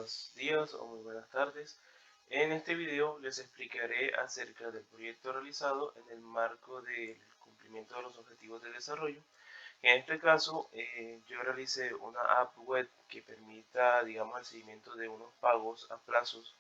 buenos días o muy buenas tardes. En este video les explicaré acerca del proyecto realizado en el marco del cumplimiento de los objetivos de desarrollo. En este caso, yo realicé una app web que permita, digamos, el seguimiento de unos pagos a plazos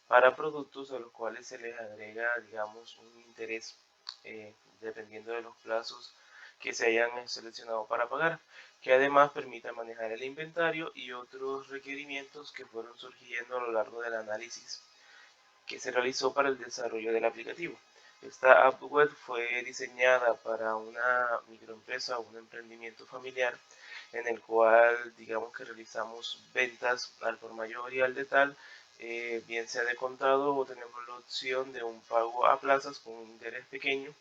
para productos a los cuales se les agrega, digamos, un interés dependiendo de los plazos que se hayan seleccionado para pagar, que además permita manejar el inventario y otros requerimientos que fueron surgiendo a lo largo del análisis que se realizó para el desarrollo del aplicativo. Esta app web fue diseñada para una microempresa o un emprendimiento familiar en el cual digamos que realizamos ventas al por mayor y al detal, bien sea de contado o tenemos la opción de un pago a plazas con un interés pequeño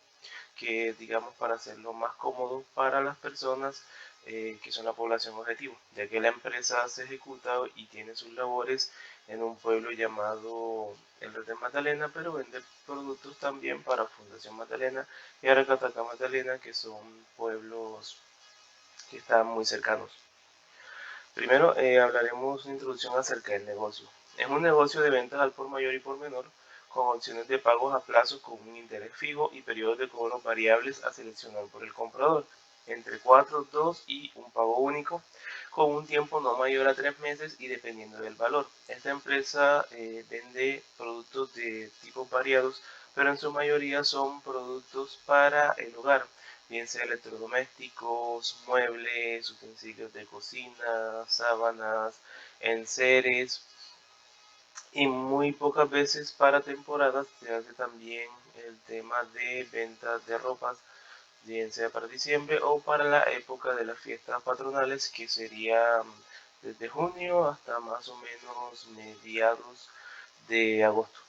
que digamos para hacerlo más cómodo para las personas que son la población objetivo, ya que la empresa se ejecuta y tiene sus labores en un pueblo llamado El Red de Magdalena, pero vende productos también para Fundación Magdalena y Aracataca Magdalena, que son pueblos que están muy cercanos. Primero hablaremos una introducción acerca del negocio. Es un negocio de ventas al por mayor y por menor, con opciones de pagos a plazo con un interés fijo y periodos de cobro variables a seleccionar por el comprador, entre 4, 2 y un pago único, con un tiempo no mayor a 3 meses y dependiendo del valor. Esta empresa vende productos de tipos variados, pero en su mayoría son productos para el hogar, bien sea electrodomésticos, muebles, utensilios de cocina, sábanas, enseres, y muy pocas veces para temporadas se hace también el tema de ventas de ropas, bien sea para diciembre o para la época de las fiestas patronales, que sería desde junio hasta más o menos mediados de agosto.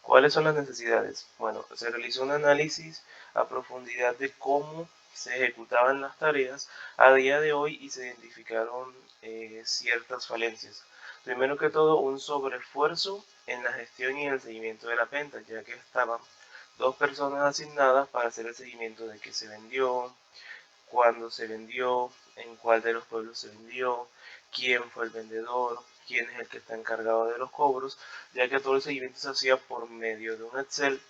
¿Cuáles son las necesidades? Bueno, se realizó un análisis a profundidad de cómo se ejecutaban las tareas a día de hoy y se identificaron ciertas falencias. Primero que todo, un sobreesfuerzo en la gestión y el seguimiento de la venta, ya que estaban dos personas asignadas para hacer el seguimiento de qué se vendió, cuándo se vendió, en cuál de los pueblos se vendió, quién fue el vendedor, quién es el que está encargado de los cobros, ya que todo el seguimiento se hacía por medio de un Excel.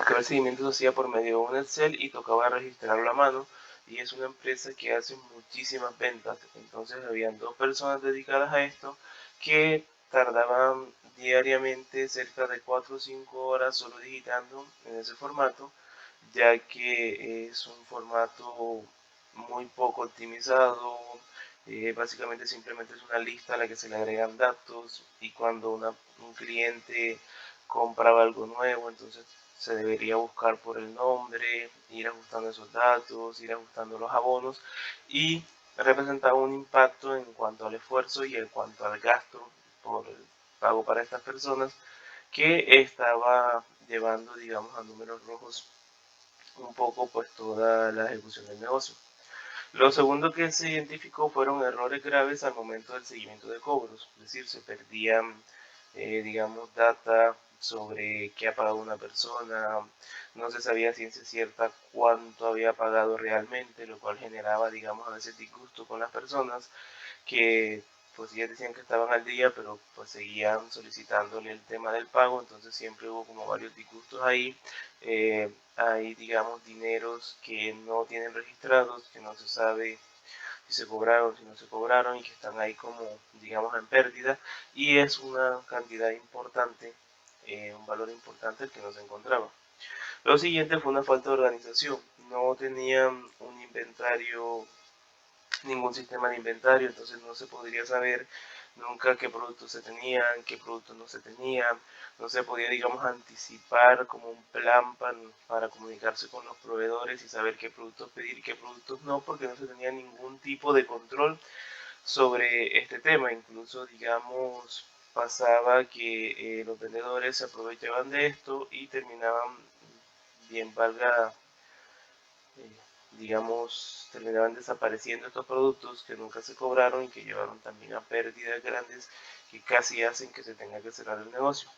Todo el seguimiento se hacía por medio de un Excel y tocaba registrarlo a mano, y es una empresa que hace muchísimas ventas. Entonces habían dos personas dedicadas a esto que tardaban diariamente cerca de 4 o 5 horas solo digitando en ese formato, ya que es un formato muy poco optimizado. Básicamente simplemente es una lista a la que se le agregan datos, y cuando un cliente compraba algo nuevo, entonces se debería buscar por el nombre, ir ajustando esos datos, ir ajustando los abonos, y representaba un impacto en cuanto al esfuerzo y en cuanto al gasto por el pago para estas personas, que estaba llevando, digamos, a números rojos un poco pues toda la ejecución del negocio. Lo segundo que se identificó fueron errores graves al momento del seguimiento de cobros, es decir, se perdían, digamos, data sobre qué ha pagado una persona, no se sabía a ciencia cierta cuánto había pagado realmente, lo cual generaba, digamos, a veces disgusto con las personas que pues ellas decían que estaban al día, pero pues seguían solicitándole el tema del pago, entonces siempre hubo como varios disgustos ahí. Hay, digamos, dineros que no tienen registrados, que no se sabe si se cobraron, si no se cobraron, y que están ahí como, digamos, en pérdida, y es una cantidad importante, un valor importante el que no se encontraba. Lo siguiente fue una falta de organización, no tenían un inventario, ningún sistema de inventario, entonces no se podría saber nunca qué productos se tenían, qué productos no se tenían, no se podía, digamos, anticipar como un plan para comunicarse con los proveedores y saber qué productos pedir y qué productos no, porque no se tenía ningún tipo de control sobre este tema. Incluso, digamos, pasaba que los vendedores se aprovechaban de esto y terminaban, bien valga, eh, digamos, terminaban desapareciendo estos productos que nunca se cobraron y que llevaron también a pérdidas grandes que casi hacen que se tenga que cerrar el negocio.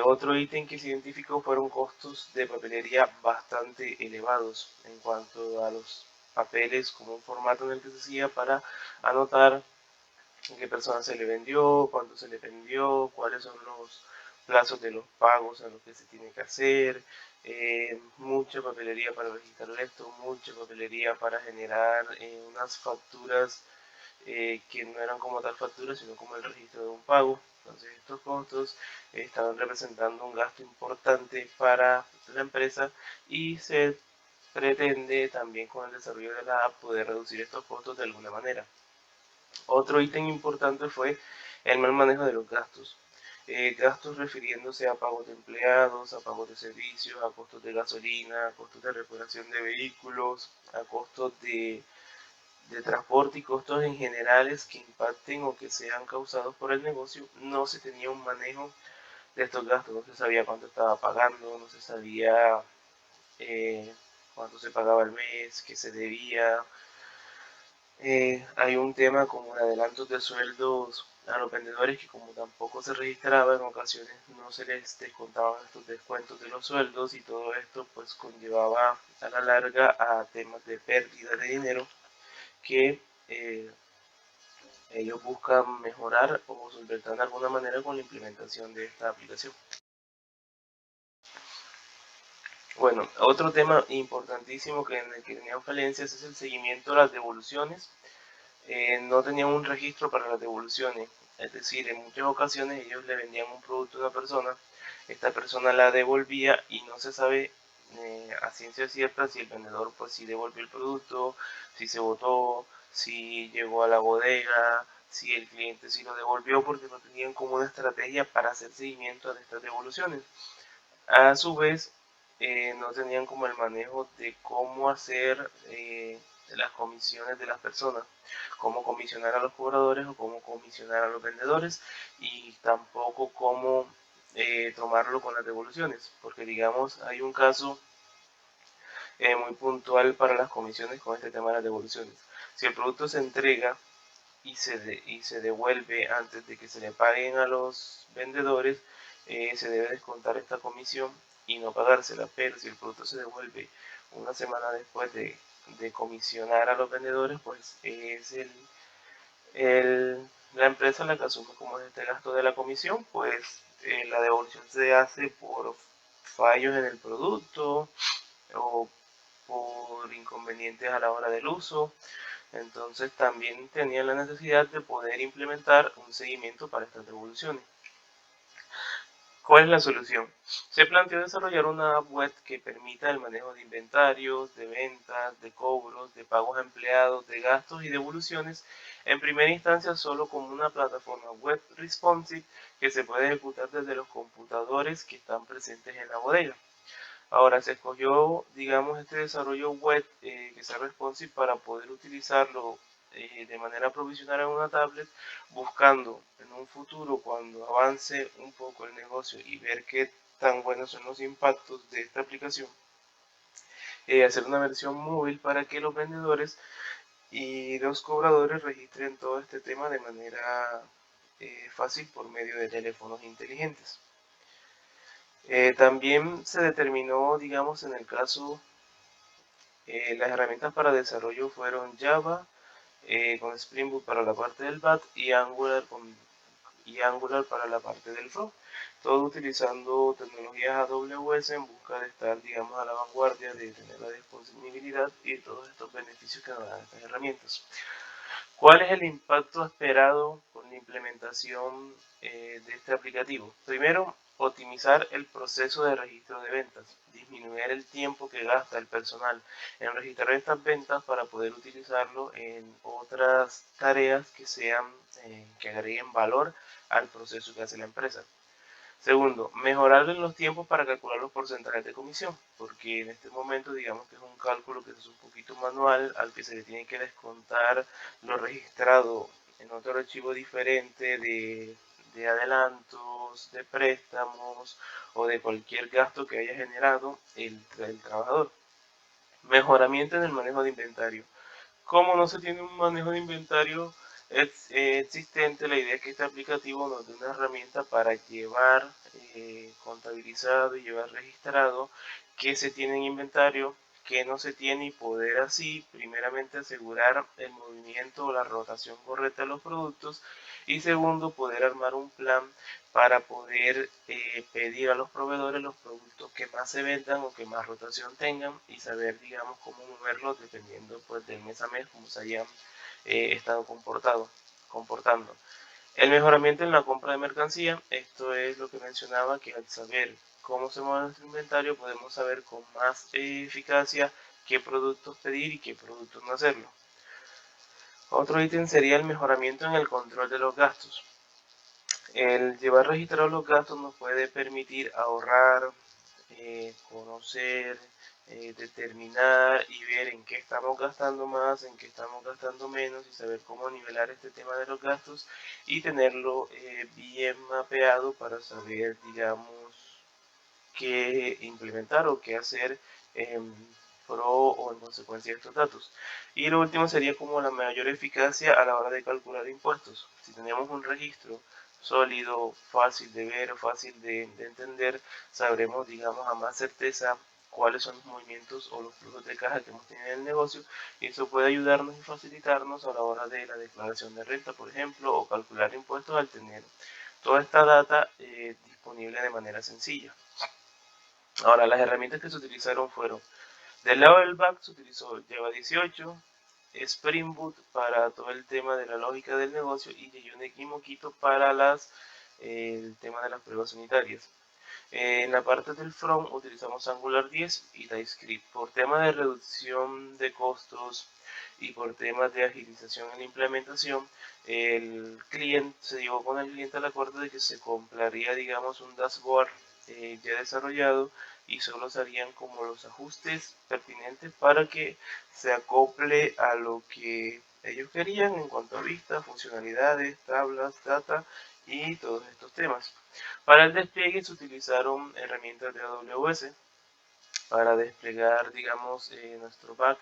Otro ítem que se identificó fueron costos de papelería bastante elevados en cuanto a los papeles, como un formato en el que se hacía para anotar qué persona se le vendió, cuánto se le vendió, cuáles son los plazos de los pagos a los que se tiene que hacer, mucha papelería para registrar esto, mucha papelería para generar unas facturas que no eran como tal facturas, sino como el registro de un pago. Entonces estos costos estaban representando un gasto importante para la empresa y se pretende también con el desarrollo de la app poder reducir estos costos de alguna manera. Otro ítem importante fue el mal manejo de los gastos. Gastos refiriéndose a pagos de empleados, a pagos de servicios, a costos de gasolina, a costos de reparación de vehículos, a costos de transporte y costos en generales que impacten o que sean causados por el negocio. No se tenía un manejo de estos gastos, no se sabía cuánto estaba pagando, no se sabía eh, cuánto se pagaba al mes, qué se debía. Hay un tema como de adelantos de sueldos a los vendedores que como tampoco se registraba, en ocasiones no se les descontaban estos descuentos de los sueldos y todo esto pues conllevaba a la larga a temas de pérdida de dinero que ellos buscan mejorar o solventar de alguna manera con la implementación de esta aplicación. Bueno, otro tema importantísimo que en el que tenían falencias es el seguimiento de las devoluciones. No tenían un registro para las devoluciones, es decir, en muchas ocasiones ellos le vendían un producto a una persona, esta persona la devolvía y no se sabe a ciencia cierta si el vendedor pues sí devolvió el producto, si se votó, si llegó a la bodega, si el cliente sí lo devolvió, porque no tenían como una estrategia para hacer seguimiento de estas devoluciones. A su vez, no tenían como el manejo de cómo hacer las comisiones de las personas, cómo comisionar a los cobradores o cómo comisionar a los vendedores, y tampoco cómo tomarlo con las devoluciones, porque digamos hay un caso muy puntual para las comisiones con este tema de las devoluciones. Si el producto se entrega y se devuelve antes de que se le paguen a los vendedores, se debe descontar esta comisión y no pagársela. Pero si el producto se devuelve una semana después de comisionar a los vendedores, pues es la empresa la que asume como este gasto de la comisión, pues la devolución se hace por fallos en el producto o por inconvenientes a la hora del uso. Entonces también tenía la necesidad de poder implementar un seguimiento para estas devoluciones. ¿Cuál es la solución? Se planteó desarrollar una app web que permita el manejo de inventarios, de ventas, de cobros, de pagos a empleados, de gastos y devoluciones, en primera instancia solo como una plataforma web responsive que se puede ejecutar desde los computadores que están presentes en la bodega. Ahora se escogió, digamos, este desarrollo web que sea responsive para poder utilizarlo de manera provisional en una tablet, buscando en un futuro, cuando avance un poco el negocio y ver qué tan buenos son los impactos de esta aplicación, hacer una versión móvil para que los vendedores y los cobradores registren todo este tema de manera fácil por medio de teléfonos inteligentes. También se determinó, digamos, en el caso, las herramientas para desarrollo fueron Java, con Spring Boot para la parte del back y Angular para la parte del front. Todo utilizando tecnologías AWS en busca de estar, digamos, a la vanguardia, de tener la disponibilidad y todos estos beneficios que nos dan estas herramientas. ¿Cuál es el impacto esperado con la implementación de este aplicativo? Primero, optimizar el proceso de registro de ventas, disminuir el tiempo que gasta el personal en registrar estas ventas para poder utilizarlo en otras tareas que sean, que agreguen valor al proceso que hace la empresa. Segundo, mejorar en los tiempos para calcular los porcentajes de comisión, porque en este momento digamos que es un cálculo que es un poquito manual, al que se le tiene que descontar lo registrado en otro archivo diferente de adelantos, de préstamos o de cualquier gasto que haya generado el trabajador. Mejoramiento en el manejo de inventario. Como no se tiene un manejo de inventario existente. La idea es que este aplicativo nos dé una herramienta para llevar contabilizado y llevar registrado qué se tiene en inventario, qué no se tiene, y poder así primeramente asegurar el movimiento o la rotación correcta de los productos, y segundo, poder armar un plan para poder pedir a los proveedores los productos que más se vendan o que más rotación tengan, y saber, digamos, cómo moverlos dependiendo pues del mes a mes, como se hayan estado comportando. El mejoramiento en la compra de mercancía, esto es lo que mencionaba, que al saber cómo se mueve nuestro inventario podemos saber con más eficacia qué productos pedir y qué productos no hacerlo. Otro ítem sería el mejoramiento en el control de los gastos. El llevar registrados los gastos nos puede permitir ahorrar, conocer, determinar y ver en qué estamos gastando más, en qué estamos gastando menos, y saber cómo nivelar este tema de los gastos y tenerlo bien mapeado para saber, digamos, qué implementar o qué hacer en pro o en consecuencia de estos datos. Y lo último sería como la mayor eficacia a la hora de calcular impuestos. Si tenemos un registro sólido, fácil de ver, fácil de entender, sabremos, digamos, a más certeza cuáles son los movimientos o los flujos de caja que hemos tenido en el negocio, y eso puede ayudarnos y facilitarnos a la hora de la declaración de renta, por ejemplo, o calcular impuestos, al tener toda esta data disponible de manera sencilla. Ahora, las herramientas que se utilizaron fueron: del lado del back se utilizó Java 18, Spring Boot para todo el tema de la lógica del negocio, y JUnit y Mockito para el tema de las pruebas unitarias. En la parte del front utilizamos Angular 10 y TypeScript. Por temas de reducción de costos y por temas de agilización en la implementación, el cliente se llegó con el cliente al acuerdo de que se compraría, digamos, un dashboard ya desarrollado, y solo se harían como los ajustes pertinentes para que se acople a lo que ellos querían en cuanto a vistas, funcionalidades, tablas, data y todos estos temas. Para el despliegue se utilizaron herramientas de AWS. Para desplegar, digamos, nuestro back,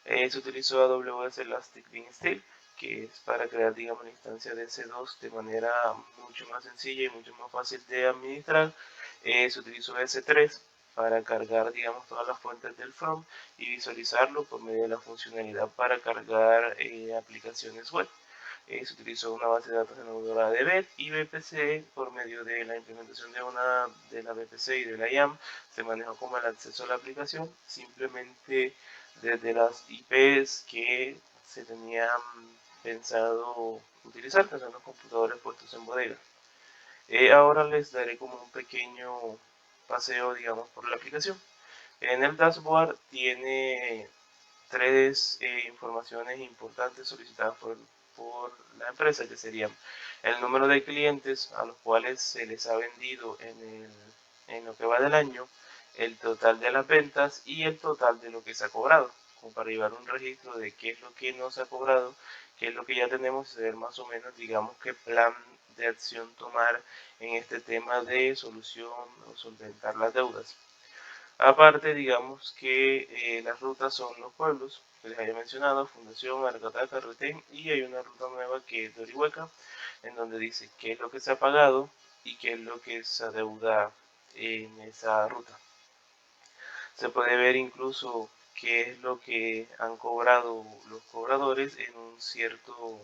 se utilizó AWS Elastic Beanstalk, que es para crear, digamos, la instancia de EC2 de manera mucho más sencilla y mucho más fácil de administrar. Se utilizó S3 para cargar, digamos, todas las fuentes del front y visualizarlo por medio de la funcionalidad para cargar aplicaciones web. Se utilizó una base de datos enodora de BET y BPC. Por medio de la implementación de la BPC y de la IAM, se manejó como el acceso a la aplicación simplemente desde las IPs que se tenían pensado utilizar, que son los computadores puestos en bodega. Ahora les daré como un pequeño paseo, digamos, por la aplicación. En el dashboard tiene tres informaciones importantes solicitadas por la empresa, que serían el número de clientes a los cuales se les ha vendido en lo que va del año, el total de las ventas y el total de lo que se ha cobrado, como para llevar un registro de qué es lo que no se ha cobrado, qué es lo que ya tenemos, y saber más o menos, digamos, qué plan de acción tomar en este tema de solución o solventar las deudas. Aparte, digamos que las rutas son los pueblos que les había mencionado: Fundación, Aracataca, Retén, y hay una ruta nueva que es de Orihueca, en donde dice qué es lo que se ha pagado y qué es lo que se adeuda en esa ruta. Se puede ver incluso qué es lo que han cobrado los cobradores en un cierto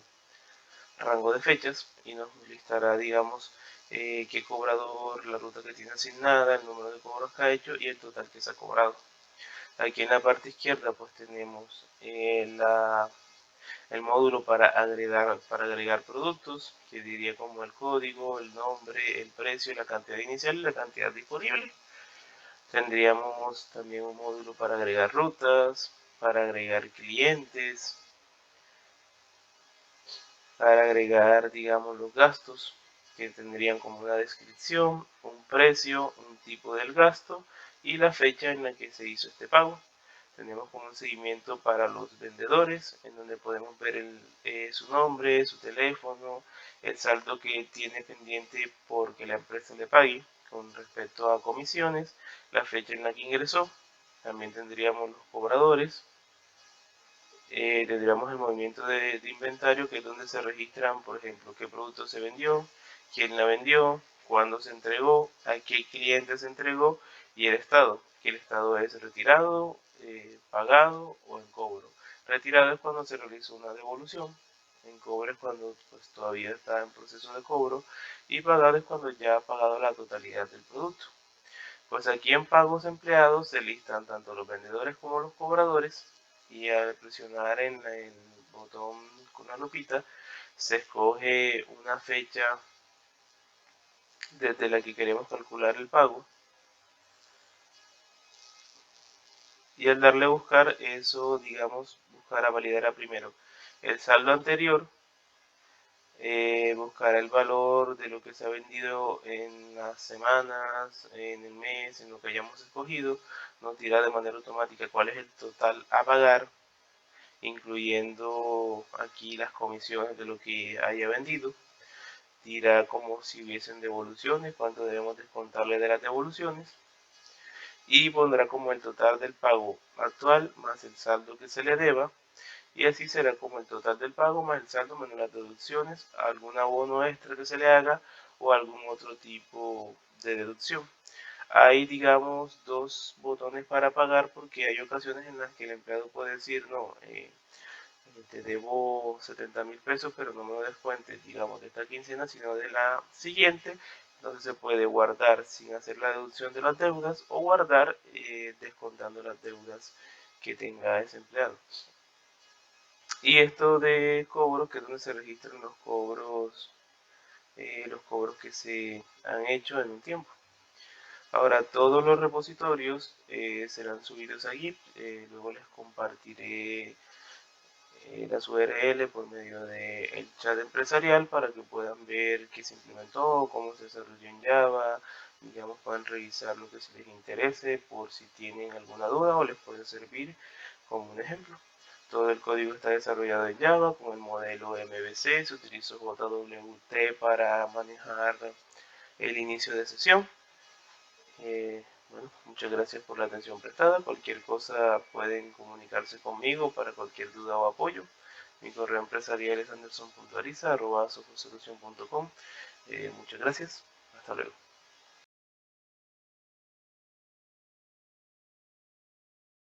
rango de fechas, y nos listará, digamos, qué cobrador, la ruta que tiene asignada, el número de cobros que ha hecho y el total que se ha cobrado. Aquí en la parte izquierda pues tenemos el módulo para agregar productos, que diría como el código, el nombre, el precio, la cantidad inicial y la cantidad disponible. Tendríamos también un módulo para agregar rutas, para agregar clientes, para agregar, digamos, los gastos, que tendrían como una descripción, un precio, un tipo del gasto y la fecha en la que se hizo este pago. Tenemos como un seguimiento para los vendedores, en donde podemos ver su nombre, su teléfono, el saldo que tiene pendiente porque la empresa le pague con respecto a comisiones, la fecha en la que ingresó. También tendríamos los cobradores, tendríamos el movimiento de inventario, que es donde se registran, por ejemplo, qué producto se vendió, quién la vendió, cuándo se entregó, a qué cliente se entregó y el estado, que el estado es retirado, pagado o en cobro. Retirado es cuando se realizó una devolución, en cobro es cuando pues, todavía está en proceso de cobro y pagado es cuando ya ha pagado la totalidad del producto. Pues aquí en pagos empleados se listan tanto los vendedores como los cobradores y al presionar en el botón con la lupita se escoge una fecha desde la que queremos calcular el pago y al darle a buscar eso, digamos, buscar a validar a primero el saldo anterior, buscar el valor de lo que se ha vendido en las semanas, en el mes, en lo que hayamos escogido, nos dirá de manera automática cuál es el total a pagar, incluyendo aquí las comisiones de lo que haya vendido. Dirá como si hubiesen devoluciones, cuánto debemos descontarle de las devoluciones y pondrá como el total del pago actual más el saldo que se le deba y así será como el total del pago más el saldo menos las deducciones, algún abono extra que se le haga o algún otro tipo de deducción. Hay, digamos, dos botones para pagar porque hay ocasiones en las que el empleado puede decir, no, te debo 70.000 pesos, pero no me lo descuentes, digamos, de esta quincena, sino de la siguiente. Entonces se puede guardar sin hacer la deducción de las deudas o guardar descontando las deudas que tenga ese empleado. Y esto de cobros, que es donde se registran los cobros que se han hecho en un tiempo. Ahora todos los repositorios serán subidos a Git, luego les compartiré las URL por medio del chat empresarial para que puedan ver qué se implementó, cómo se desarrolló en Java, digamos puedan revisar lo que se les interese por si tienen alguna duda o les puede servir como un ejemplo. Todo el código está desarrollado en Java con el modelo MVC, se utilizó JWT para manejar el inicio de sesión. Bueno, muchas gracias por la atención prestada. Cualquier cosa pueden comunicarse conmigo para cualquier duda o apoyo. Mi correo empresarial es anderson.ariza@sofosolution.com. Muchas gracias. Hasta luego.